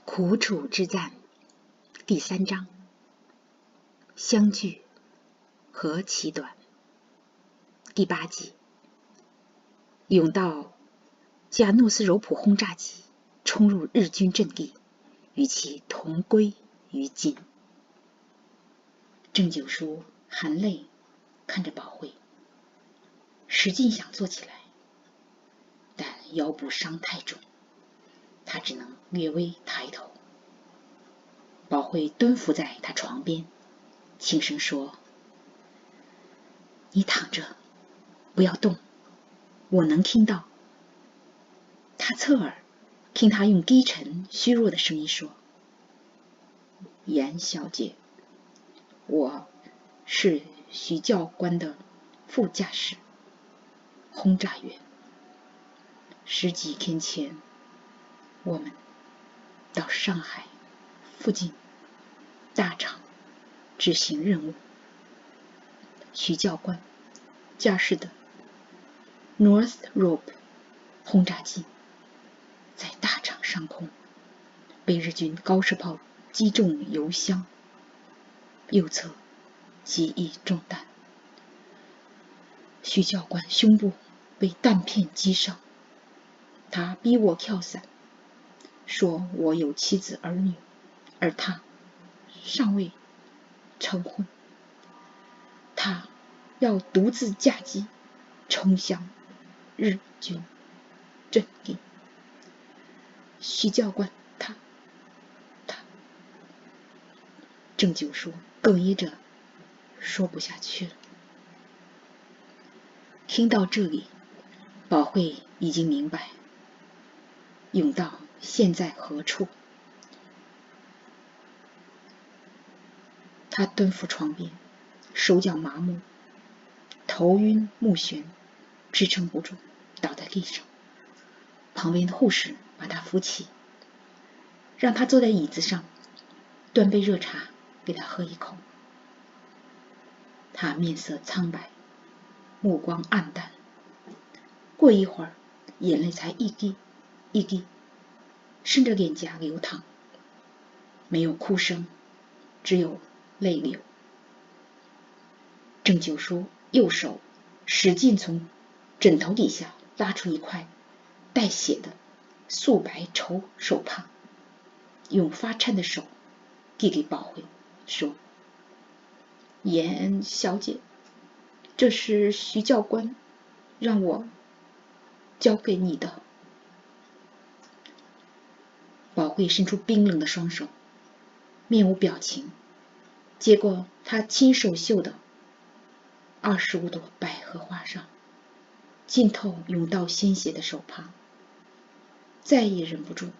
苦楚之战第3章，相聚何其短。第8集，甬道驾诺斯柔普轰炸机冲入日军阵地，与其同归于尽。郑九叔含泪看着宝慧，使劲想坐起来，但腰部伤太重，他只能略微抬头。宝慧蹲伏在他床边，轻声说：“你躺着，不要动，我能听到。”他侧耳听他用低沉虚弱的声音说：“严小姐，我是徐教官的副驾驶，轰炸员。10几天前，我们到上海附近大厂执行任务。徐教官驾驶的 Northrop 轰炸机在大厂上空被日军高射炮击中油箱，右侧击一中弹。徐教官胸部被弹片击伤，他逼我跳伞，说我有妻子儿女，而他尚未成婚。他要独自驾机冲向日军阵地。徐教官他郑九叔哽咽着说不下去了。听到这里，宝慧已经明白甬道现在何处。他蹲伏床边，手脚麻木，头晕目眩，支撑不住，倒在地上。旁边的护士把他扶起，让他坐在椅子上，端杯热茶给他喝一口。他面色苍白，目光黯淡，过一会儿眼泪才一滴一滴顺着脸颊流淌，没有哭声，只有泪流。郑九叔右手使劲从枕头底下拉出一块带血的素白绸手帕，用发颤的手递给宝慧，说：“严小姐，这是徐教官让我交给你的。”宝慧伸出冰冷的双手，面无表情，接过他亲手绣的25朵百合花上浸透甬道鲜血的手帕，再也忍不住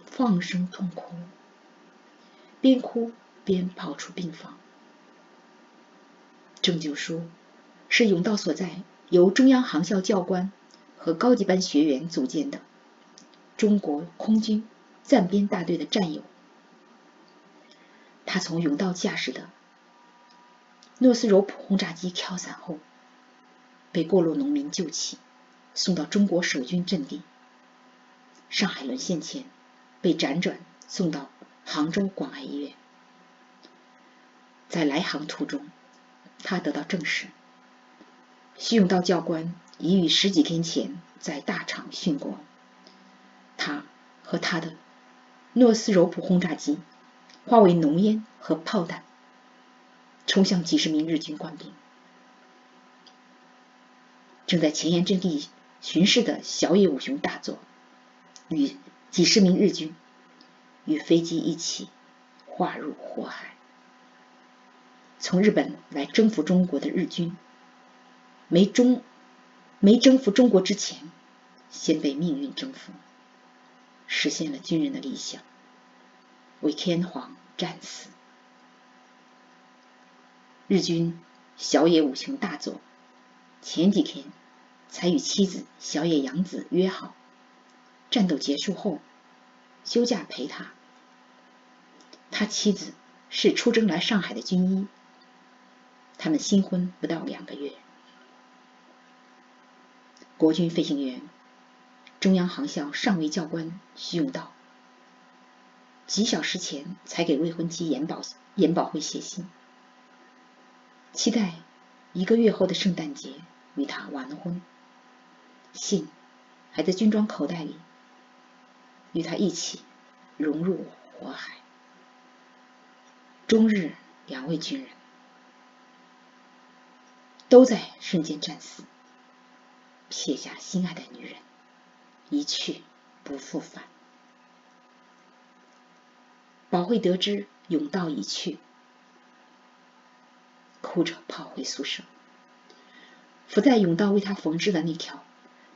放声痛哭，边哭边跑出病房。郑九叔是甬道所在由中央航校教官和高级班学员组建的中国空军暂编大队的战友。他从甬道驾驶的诺斯柔普轰炸机跳伞后，被过路农民救起，送到中国守军阵地。上海沦陷前，被辗转送到杭州广爱医院。在来杭途中，他得到证实，徐甬道教官已于10几天前在大厂殉国。他和他的诺斯柔普轰炸机化为浓烟和炮弹，冲向几十名日军官兵。正在前沿阵地巡视的小野武雄大佐与几十名日军与飞机一起划入火海。从日本来征服中国的日军，没征服中国之前，先被命运征服，实现了军人的理想，为天皇战死。日军小野武雄大佐前几天才与妻子小野洋子约好，战斗结束后休假陪他。他妻子是出征来上海的军医，他们新婚不到2个月。国军飞行员中央航校上尉教官徐甬道几小时前才给未婚妻严宝慧写信，期待1个月后的圣诞节与他完婚。信还在军装口袋里，与他一起融入火海。终日2位军人都在瞬间战死，撇下心爱的女人，一去不复返。宝慧得知甬道已去，哭着跑回宿舍，伏在甬道为他缝制的那条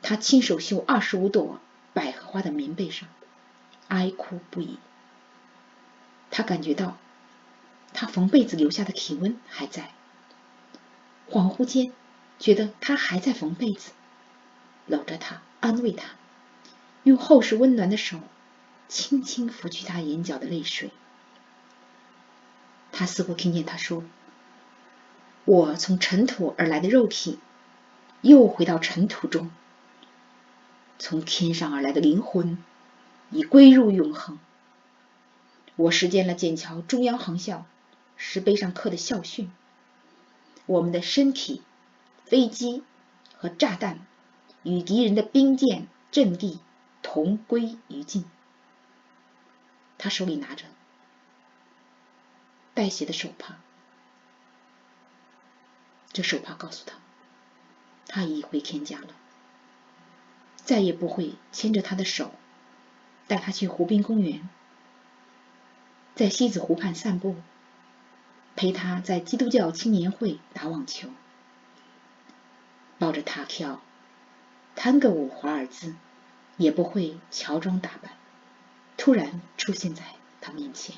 他亲手绣25朵百合花的棉被上，哀哭不已。他感觉到他缝被子留下的体温还在，恍惚间觉得他还在缝被子，搂着他安慰他，用厚实温暖的手轻轻拂去他眼角的泪水。他似乎听见他说，我从尘土而来的肉体又回到尘土中，从天上而来的灵魂已归入永恒。我实践了笕桥中央航校石碑上刻的校训，我们的身体、飞机和炸弹与敌人的兵舰阵地同归于尽。他手里拿着带血的手帕，这手帕告诉他，他已回天家了，再也不会牵着他的手带他去湖滨公园，在西子湖畔散步，陪他在基督教青年会打网球，抱着他跳探戈舞华尔兹，也不会乔装打扮，突然出现在他面前。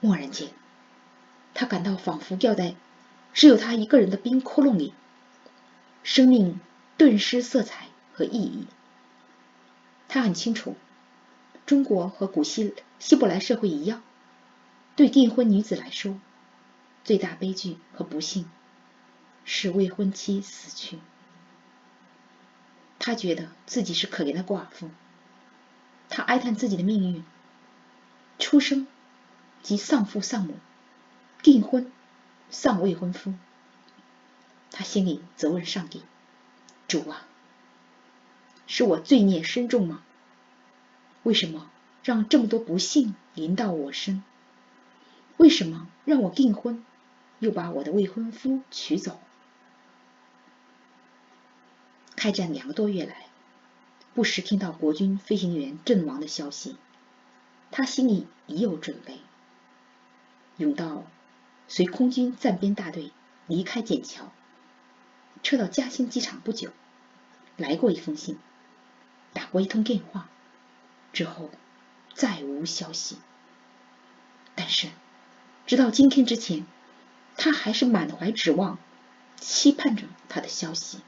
蓦然间，他感到仿佛掉在只有他一个人的冰窟窿里，生命顿失色彩和意义。他很清楚，中国和古希伯来社会一样，对订婚女子来说，最大悲剧和不幸是未婚妻死去。他觉得自己是可怜的寡妇，他哀叹自己的命运，出生即丧父丧母，订婚丧未婚夫。他心里责问上帝，主啊，是我罪孽深重吗？为什么让这么多不幸临到我身？为什么让我订婚又把我的未婚夫娶走？开战2个多月来，不时听到国军飞行员阵亡的消息，他心里已有准备。甬道随空军暂编大队离开笕桥，撤到嘉兴机场不久，来过一封信，打过一通电话，之后再无消息。但是直到今天之前，他还是满怀指望，期盼着他的消息。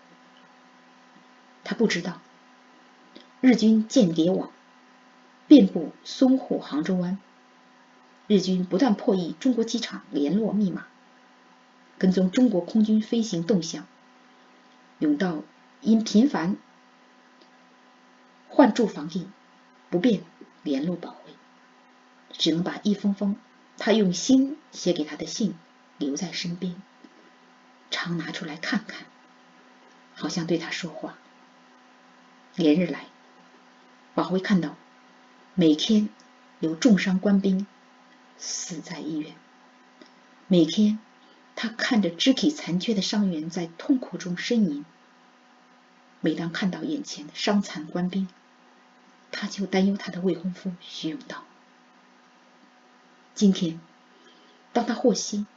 他不知道，日军间谍网遍布淞沪杭州湾，日军不断破译中国机场联络密码，跟踪中国空军飞行动向。甬道因频繁换驻防地，不便联络宝慧，只能把一封封他用心写给他的信留在身边，常拿出来看看，好像对他说话。连日来，宝慧看到每天有重伤官兵死在医院，每天他看着肢体残缺的伤员在痛苦中呻吟。每当看到眼前的伤残官兵，他就担忧他的未婚夫徐甬道。今天当他获悉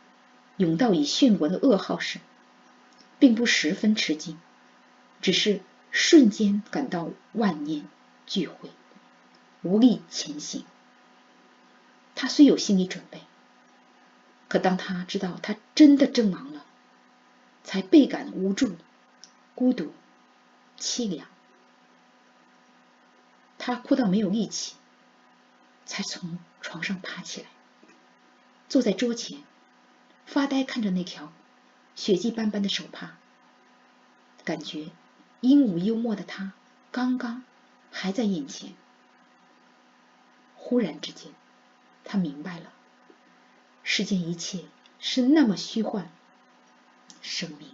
甬道已殉国的噩耗时，并不十分吃惊，只是瞬间感到万念俱灰，无力前行。他虽有心理准备，可当他知道他真的阵亡了，才倍感无助、孤独、凄凉。他哭到没有力气，才从床上爬起来，坐在桌前发呆，看着那条血迹斑斑的手帕，感觉英武幽默的他刚刚还在眼前。忽然之间，他明白了，世间一切是那么虚幻，生命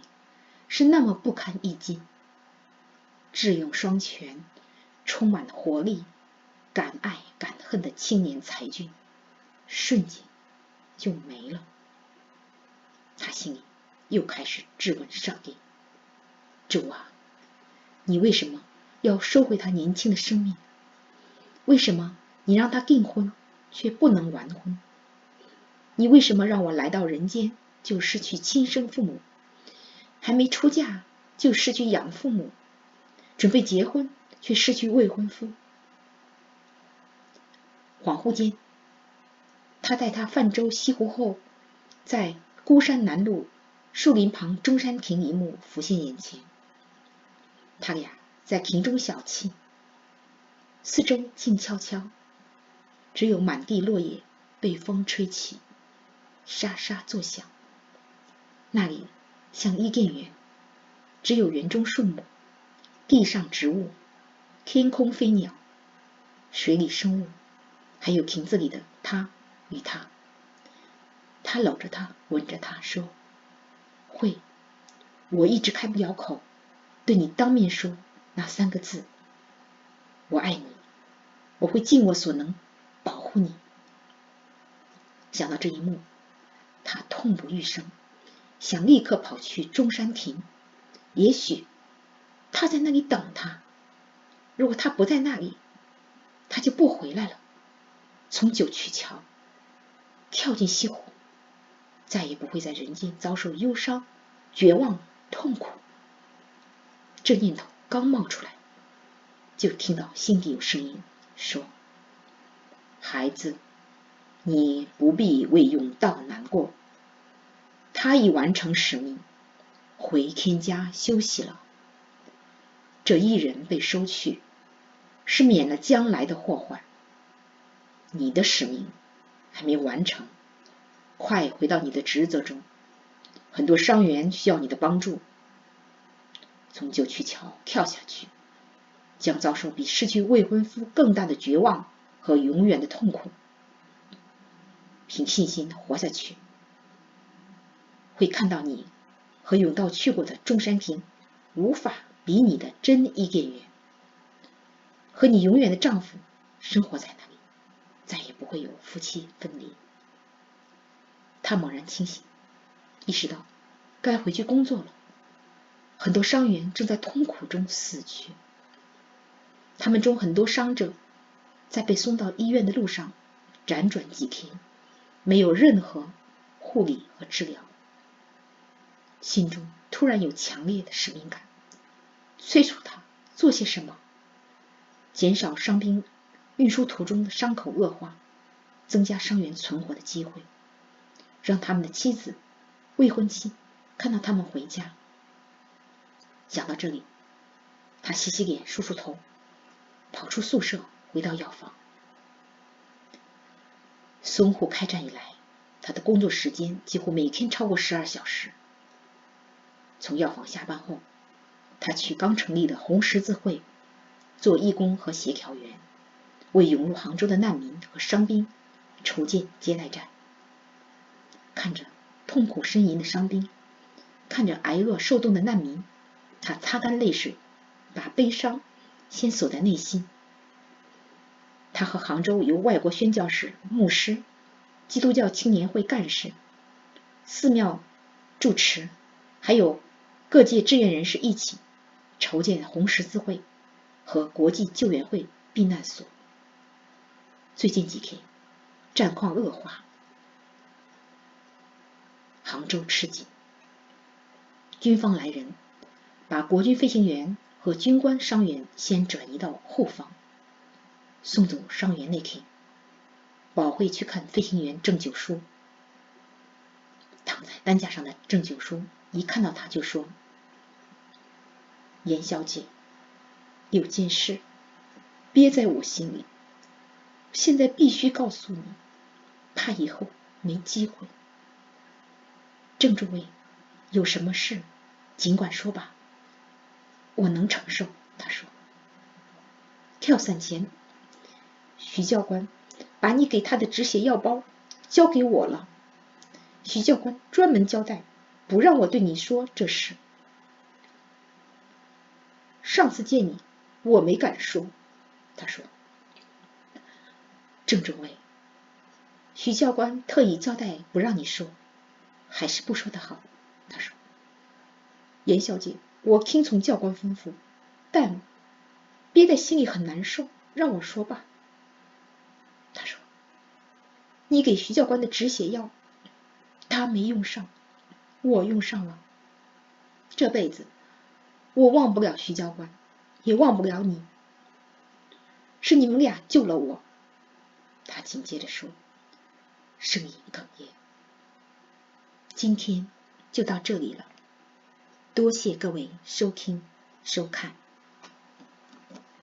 是那么不堪一击。智勇双全、充满活力、敢爱敢恨的青年才俊，瞬间就没了。他心里又开始质问上帝：主啊，你为什么要收回他年轻的生命？为什么你让他订婚却不能完婚？你为什么让我来到人间就失去亲生父母，还没出嫁就失去养父母，准备结婚却失去未婚夫？恍惚间，他在他泛舟西湖后，在孤山南路树林旁中山亭一幕浮现眼前。他俩在亭中小憩，四周静悄悄，只有满地落叶被风吹起，沙沙作响。那里像伊甸园，只有园中树木，地上植物，天空飞鸟，水里生物，还有亭子里的他与她。他搂着她，吻着她，说：慧，我一直开不了口对你当面说那3个字，我爱你，我会尽我所能保护你。想到这一幕，他痛不欲生，想立刻跑去中山亭，也许他在那里等他，如果他不在那里，他就不回来了，从九曲桥跳进西湖，再也不会在人间遭受忧伤、绝望、痛苦。这念头刚冒出来，就听到心底有声音说：孩子，你不必为用道难过，他已完成使命，回天家休息了。这一人被收去，是免了将来的祸患。你的使命还没完成，快回到你的职责中，很多伤员需要你的帮助。从九曲桥跳下去，将遭受比失去未婚夫更大的绝望和永远的痛苦。凭信心活下去，会看到你和甬道去过的中山亭无法比拟的真伊甸园，和你永远的丈夫生活在那里，再也不会有夫妻分离。他猛然清醒，意识到该回去工作了。很多伤员正在痛苦中死去，他们中很多伤者在被送到医院的路上辗转几天，没有任何护理和治疗。心中突然有强烈的使命感，催促他做些什么，减少伤兵运输途中的伤口恶化，增加伤员存活的机会，让他们的妻子、未婚妻看到他们回家。想到这里，他洗洗脸，梳梳头，跑出宿舍，回到药房。淞沪开战以来，他的工作时间几乎每天超过12小时。从药房下班后，他去刚成立的红十字会做义工和协调员，为涌入杭州的难民和伤兵筹建接待站。看着痛苦呻吟的伤兵，看着挨饿受冻的难民，他擦干泪水，把悲伤先锁在内心。他和杭州由外国宣教士、牧师、基督教青年会干事、寺庙住持，还有各界志愿人士一起筹建红十字会和国际救援会避难所。最近几天战况恶化，杭州吃紧，军方来人，把国军飞行员和军官伤员先转移到后方。送走伤员那天，保会去看飞行员郑九书。躺在担架上的郑九书一看到他就说：严小姐，有件事憋在我心里，现在必须告诉你，怕以后没机会。郑诸位，有什么事尽管说吧，我能承受。他说。跳伞前，徐教官把你给他的止血药包交给我了。徐教官专门交代，不让我对你说这事。上次见你，我没敢说。他说：郑中尉，徐教官特意交代不让你说，还是不说的好。他说：严小姐，我听从教官吩咐，但憋在心里很难受，让我说吧。他说：你给徐教官的止血药，他没用上，我用上了。这辈子我忘不了徐教官，也忘不了你，是你们俩救了我。他紧接着说，声音哽咽。今天就到这里了，多谢各位收听收看。